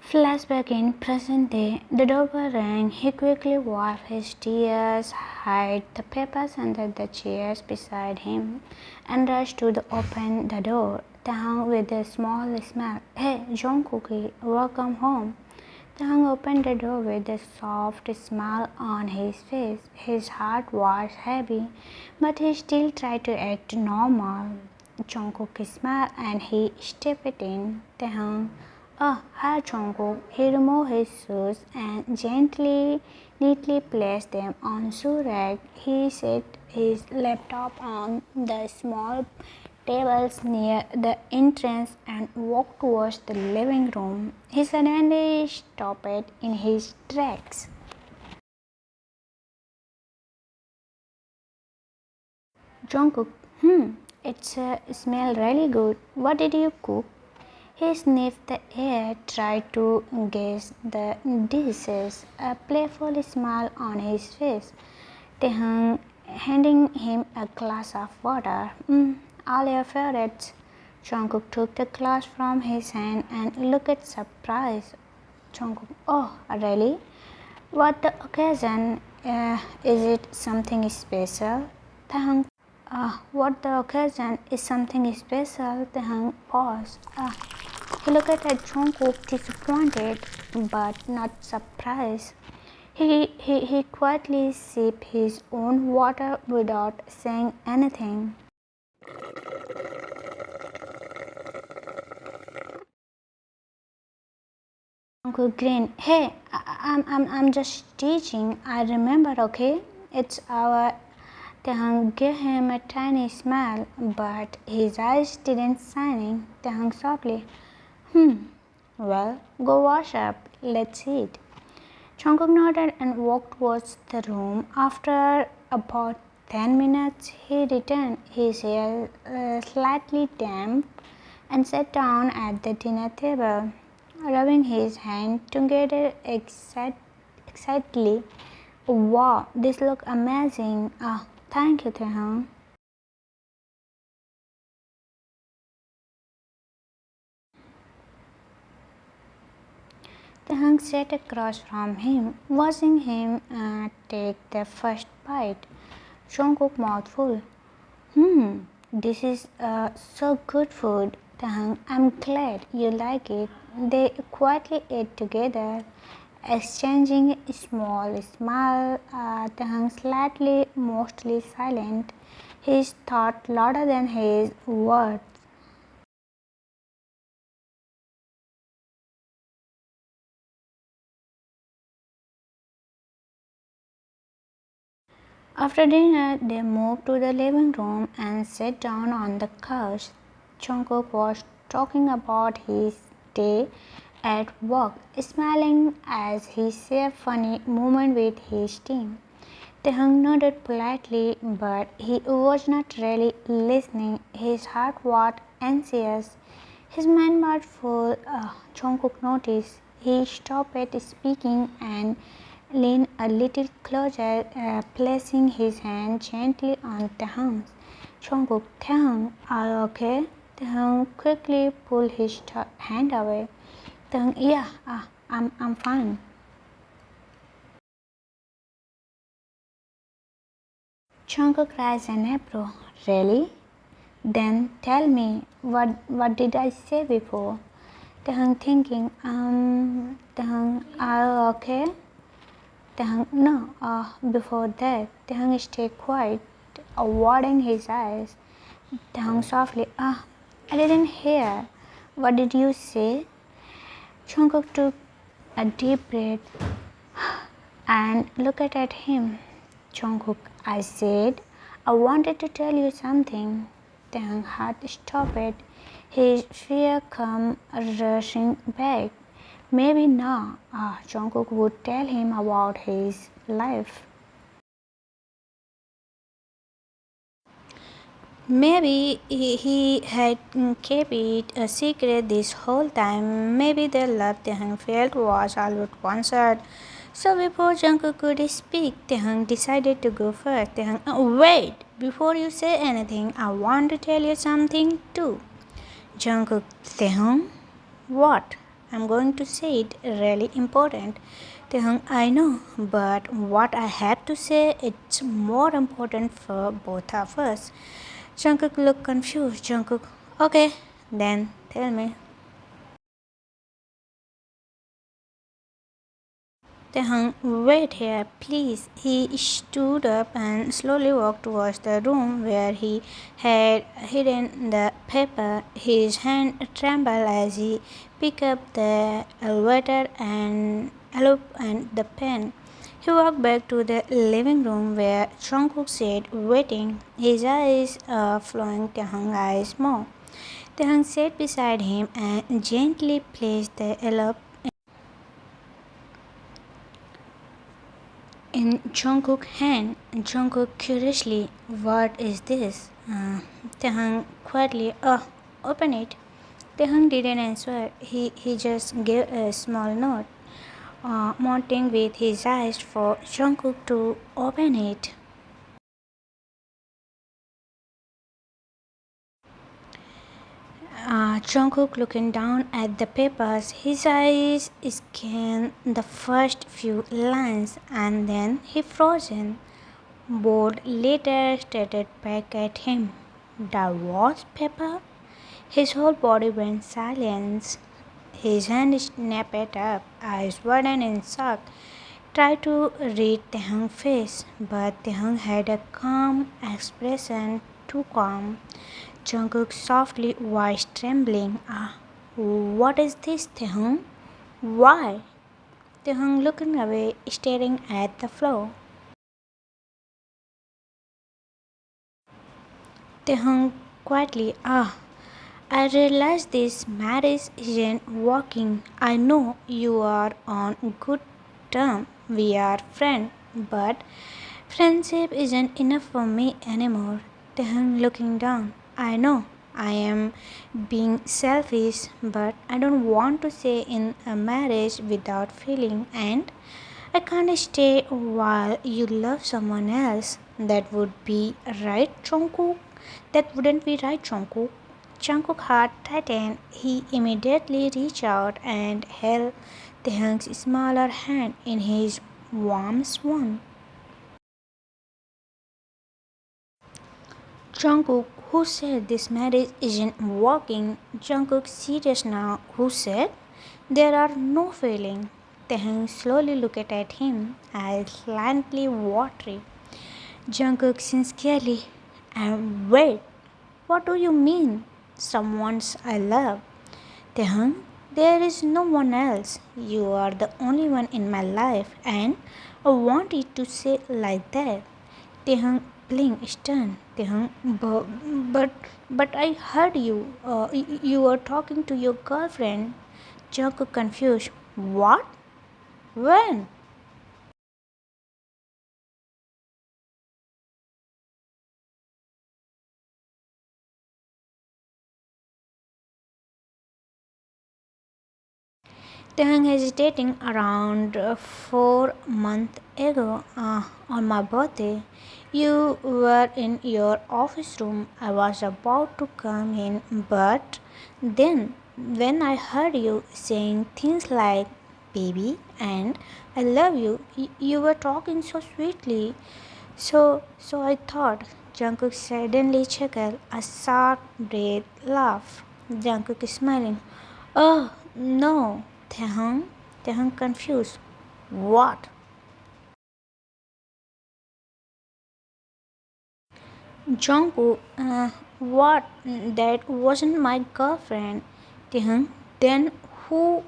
Flashback in present day, the doorbell rang. He quickly wiped his tears, hid the papers under the chairs beside him, and rushed to open the door. Taehang with a small smile. Hey, Jungkook, welcome home. Taehang opened the door with a soft smile on his face. His heart was heavy, but he still tried to act normal. Jungkook smiled and he stepped in. Taehang, oh, hi Jungkook. He removed his shoes and neatly placed them on shoe rack. He set his laptop on the small tables near the entrance and walked towards the living room. He suddenly stopped in his tracks. Jungkook, it's smell really good. What did you cook? He sniffed the air, tried to guess the dishes, a playful smile on his face. Taehang handing him a glass of water. All your favorites. Jungkook took the glass from his hand and looked surprised. Jungkook, oh, really? What the occasion? Is it something special? Taehang, what the occasion is something special? Taehang paused. He looked at Jungkook disappointed but not surprised. He quietly sipped his own water without saying anything. Uncle grinned. Hey, I'm just teaching. I remember, okay? It's our. Taehang gave him a tiny smile, but his eyes didn't shine. Taehang softly. Well, go wash up. Let's eat. Jungkook nodded and walked towards the room. After about 10 minutes, he returned, his hair slightly damp, and sat down at the dinner table, rubbing his hands together excitedly. Wow, this looks amazing. Thank you, Taehang. Taehang sat across from him, watching him take the first bite. Jungkook mouthful. This is so good food. Taehang, I'm glad you like it. They quietly ate together, exchanging a small smile. Taehang slightly, mostly silent, his thought louder than his words. After dinner, they moved to the living room and sat down on the couch. Jungkook was talking about his day at work, smiling as he shared funny moments with his team. Taehang nodded politely, but he was not really listening. His heart was anxious. His mind was full. Jungkook noticed. He stopped speaking and leaned a little closer, placing his hand gently on Taehang's. Jungkook, Taehang, are you okay? Taehang quickly pulled his hand away. Taehang, yeah, I'm fine. Jungkook raised an eyebrow. Really? Then tell me, what did I say before? Taehang thinking, Taehang, are you okay? Taehang, no, before that, Taehang stayed quiet, avoiding his eyes. Taehang softly, I didn't hear. What did you say? Jungkook took a deep breath and looked at him. Jungkook, I said, I wanted to tell you something. Taehang had stopped. His fear came rushing back. Maybe now Jungkook would tell him about his life. Maybe he had kept it a secret this whole time. Maybe the love Taehang felt was all but one-sided. So before Jungkook could speak, Taehang decided to go first. Taehang, wait! Before you say anything, I want to tell you something too. Jungkook, Taehang, what? I'm going to say it really important. Tehang, I know, but what I have to say it's more important for both of us. Jungkook looked confused. Jungkook, okay, then tell me. Tehang, wait here, please. He stood up and slowly walked towards the room where he had hidden the paper. His hand trembled as he picked up the elevator and envelope and the pen. He walked back to the living room where Jungkook sat waiting, his eyes flowing Tehang's eyes more. Tehang sat beside him and gently placed the envelope in Jungkook's hand. Jungkook curiously, what is this? Tehang quietly, open it. Tehang didn't answer. He just gave a small nod, mounting with his eyes for Jungkook to open it. Jungkook looking down at the papers, his eyes scanned the first few lines and then he frozen. Bored later stared back at him. That was paper? His whole body went silent. His hand snapped up, eyes widened in shock. Tried to read Tehang's face, but Tehang had a calm expression, too calm. Jungkook softly, voice trembling. What is this, Tehang? Why? Tehang looking away, staring at the floor. Tehang quietly, I realize this marriage isn't working. I know you are on good terms. We are friends, but friendship isn't enough for me anymore. Tehang looking down. I know I am being selfish, but I don't want to stay in a marriage without feeling, and I can't stay while you love someone else. That would be right, Jungkook. That wouldn't be right, Jungkook. Jungkook's heart tightened. He immediately reached out and held Taehyung's smaller hand in his warm one. Jungkook, who said this marriage isn't working? Jungkook, serious now, who said there are no feelings? Taehyung slowly looked at him, eyes slightly watery. Jungkook sincerely, and wait, what do you mean? Someone's I love. Taehyung, there is no one else. You are the only one in my life, and I want it to say like that. Taehyung blinked, stunned. Taehyung, but I heard you. You were talking to your girlfriend. Jungkook confused. What? When? Then hesitating around 4 months ago on my birthday, you were in your office room. I was about to come in, but then when I heard you saying things like baby and I love you, you were talking so sweetly. So I thought. Jungkook suddenly chuckled, a short breath laugh. Jungkook is smiling. Oh no, Taehyung. Taehyung confused. What? Jungkook, what? That wasn't my girlfriend. Taehyung, then who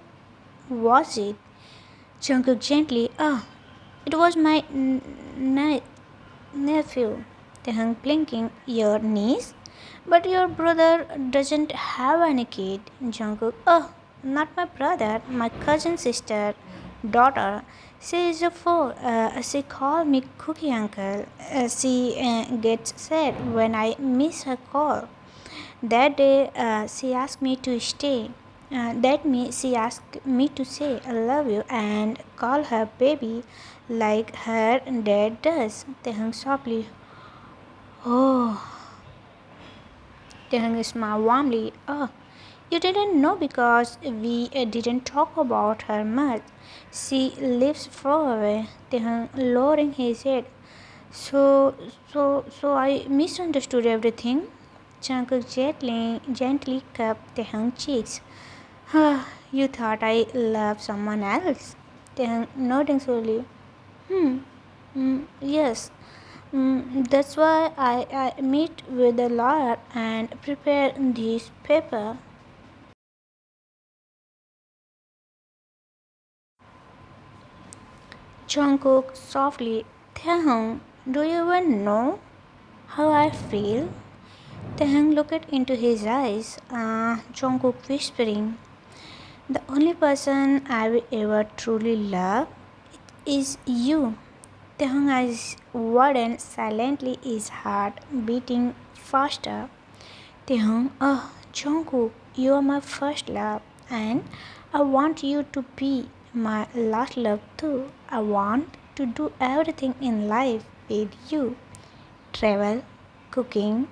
was it? Jungkook gently, it was my nephew. Taehyung blinking, your niece? But your brother doesn't have any kid. Jungkook, not my brother, my cousin sister, daughter. She is a four. She called me Cookie Uncle. She gets sad when I miss her call. That day, she asked me to stay. She asked me to say I love you and call her baby like her dad does. Taehyung softly, oh. Taehyung smiled warmly. Oh, You didn't know because we didn't talk about her much. She lives far away, Tehan lowering his head. So I misunderstood everything. Jungkook gently cupped Tehang's cheeks. You thought I loved someone else? Tehang nodding slowly. Hmm. Yes. That's why I meet with the lawyer and prepare this paper. Jungkook softly. Taehyung, do you even know how I feel? Taehyung looked into his eyes. Jungkook whispering, the only person I will ever truly love is you. Taehyung eyes widened silently, his heart beating faster. Taehyung, oh, Jungkook, you are my first love, and I want you to be my last love too. I want to do everything in life with you: travel, cooking,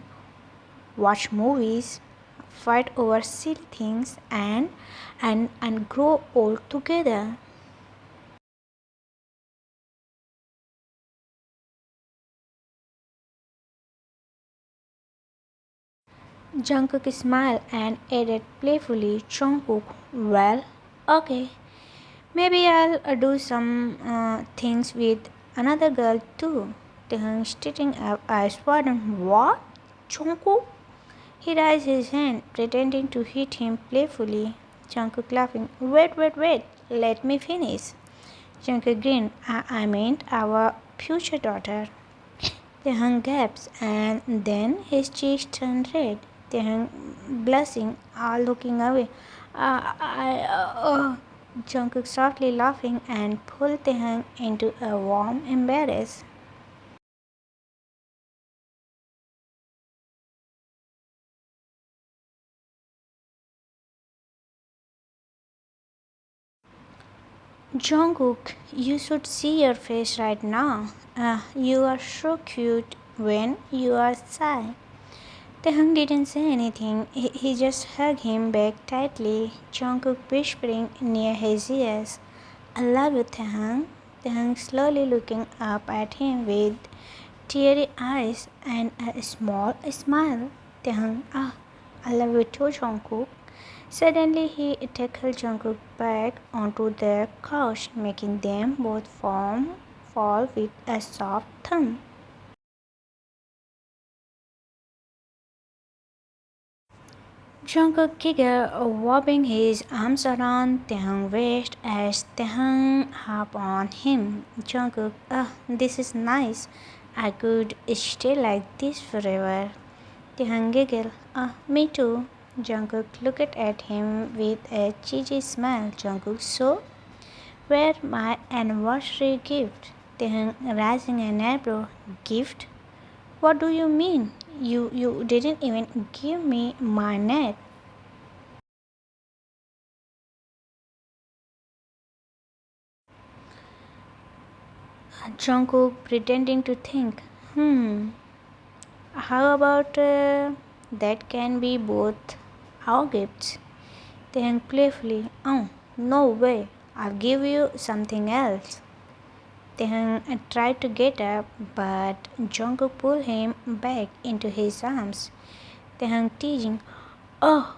watch movies, fight over silly things, and grow old together. Jungkook smiled and added playfully, Jungkook, well, okay. Maybe I'll do some things with another girl too. Taehyung sitting up, eyes widen. What? Jungkook? He raised his hand, pretending to hit him playfully. Jungkook laughing. Wait. Let me finish. Jungkook grinned. I meant our future daughter. Taehyung gasped, and then his cheeks turned red. Taehyung blushing, looking away. Jungkook softly laughing and pulled Taehyung into a warm embrace. Jungkook, you should see your face right now. You are so cute when you are shy. Taehyung didn't say anything. He just hugged him back tightly, Jungkook whispering near his ears. I love you, Taehyung. Taehyung slowly looking up at him with teary eyes and a small smile. Taehyung, I love you too, Jungkook. Suddenly, he tackled Jungkook back onto the couch, making them both fall with a soft thump. Jungkook giggled, wrapping his arms around Taehyung's waist as Taehyung hopped on him. Jungkook, this is nice. I could stay like this forever. Taehyung giggled, me too. Jungkook looked at him with a cheesy smile. Jungkook, so, where my anniversary gift? Taehyung raising an eyebrow. Gift? What do you mean? You didn't even give me my net. Jungkook pretending to think, how about that can be both our gifts? Then playfully, oh, no way, I'll give you something else. Then tried to get up, but Jungkook pulled him back into his arms. Then teasing, oh,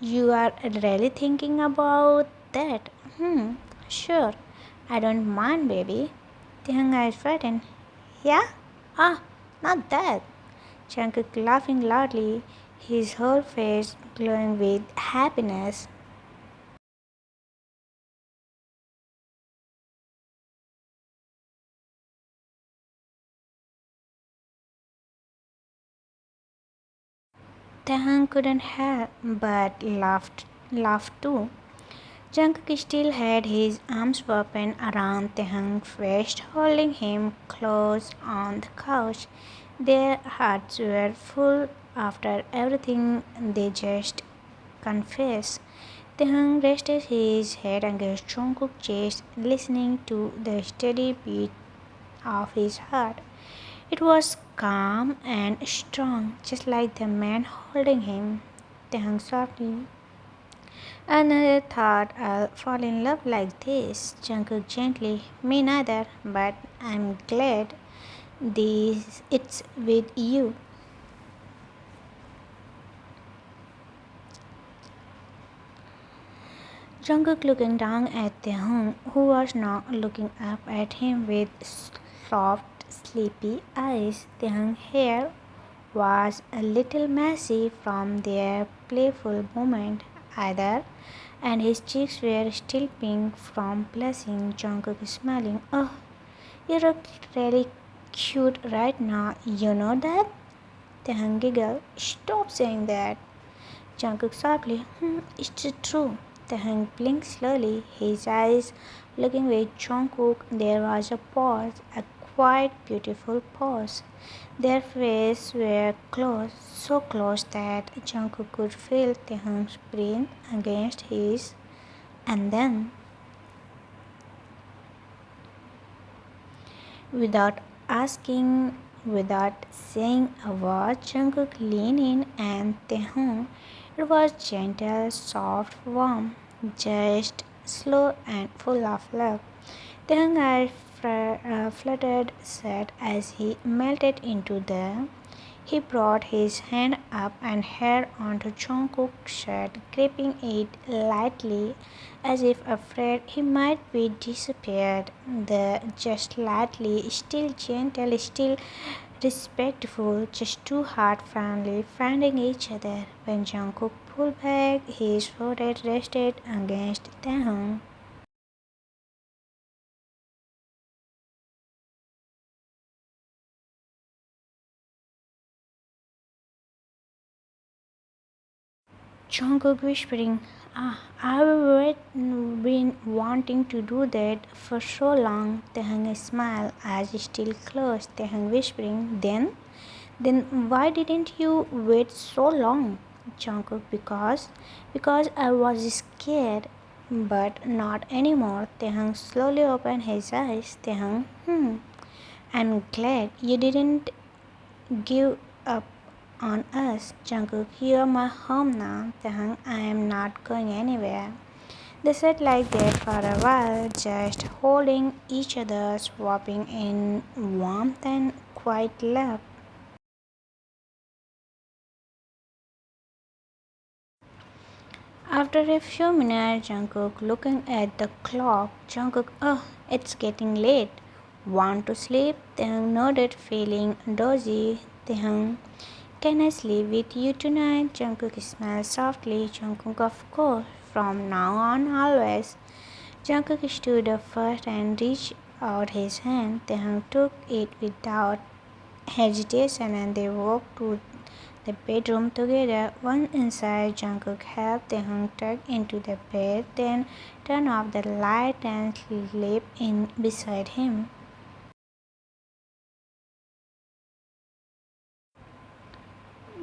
you are really thinking about that? Sure, I don't mind, baby. Then I frightened. Yeah? Ah, not that. Jungkook laughing loudly, his whole face glowing with happiness. Taehyung couldn't help but laughed too. Jungkook still had his arms open around Taehyung's waist, holding him close on the couch. Their hearts were full after everything they just confessed. Taehyung rested his head against Jungkook's chest, listening to the steady beat of his heart. It was calm and strong, just like the man holding him. Taehyung softly. Another thought I'll fall in love like this. Jungkook gently. Me neither, but I'm glad it's with you. Jungkook looking down at Taehyung, who was now looking up at him with soft, sleepy eyes. Taehyung's hair was a little messy from their playful moment either, and his cheeks were still pink from blushing. Jungkook smiling. Oh, you look really cute right now. You know that? Taehyung giggled. Stop saying that. Jungkook sharply. It's true. Taehyung blinked slowly, his eyes looking with Jungkook. There was a pause, a quite beautiful pause. Their faces were close, so close that Jungkook could feel Taehyung's breath against his. And then, without asking, without saying a word, Jungkook leaned in and Taehyung. It was gentle, soft, warm, just slow and full of love. Taehyung eyes fluttered sad as he melted into the. He brought his hand up and held onto Jungkook's shirt, gripping it lightly as if afraid he might be disappeared. The just lightly, still gentle, still respectful, just two hearts friendly, finding each other. When Jungkook pulled back, his forehead rested against Taehyung. Jungkook whispering, I've been wanting to do that for so long. Taehyung smiled as still close. Taehyung whispering, then why didn't you wait so long? Jungkook, because I was scared, but not anymore. Taehyung slowly opened his eyes. Taehyung, I'm glad you didn't give up on us. Jungkook, you are my home now. Taehyung, I am not going anywhere. They sat like that for a while, just holding each other, swapping in warmth and quiet love. After a few minutes, Jungkook looking at the clock. Jungkook, it's getting late. Want to sleep? Taehyung nodded, feeling dozy. Taehyung, can I sleep with you tonight? Jungkook smiled softly. Jungkook, of course. From now on, always. Jungkook stood up first and reached out his hand. Taehyung took it without hesitation and they walked to the bedroom together. Once inside, Jungkook helped Taehyung tuck into the bed, then turned off the light and slept in beside him.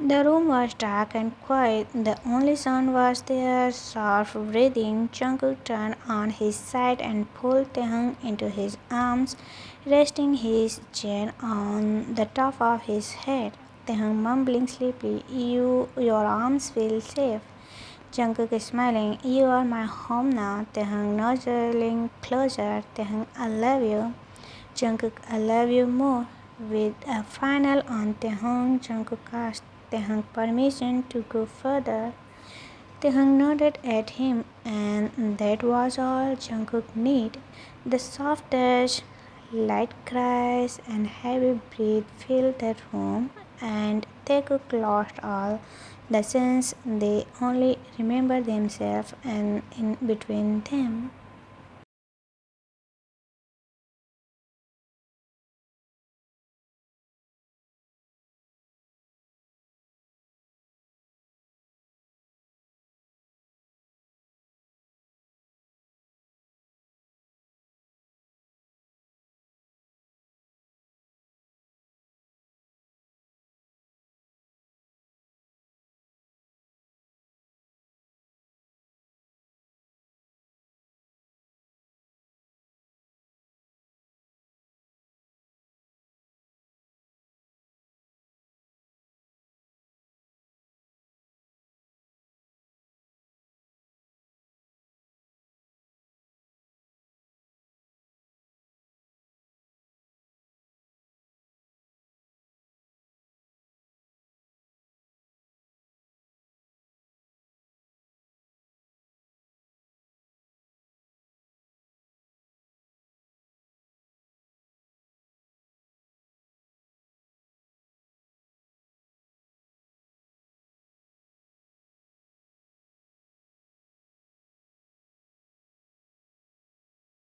The room was dark and quiet. The only sound was their soft breathing. Jungkook turned on his side and pulled Taehyung into his arms, resting his chin on the top of his head. Taehyung mumbling sleepily, your arms feel safe. Jungkook smiling, you are my home now. Taehyung nuzzling closer. Taehyung, I love you. Jungkook, I love you more. With a final on Taehyung, Jungkook asked Taehyung permission to go further. Taehyung nodded at him, and that was all Jungkook needed. The soft touch, light cries, and heavy breath filled the room, and taekook lost all the sense. They only remembered themselves and in between them.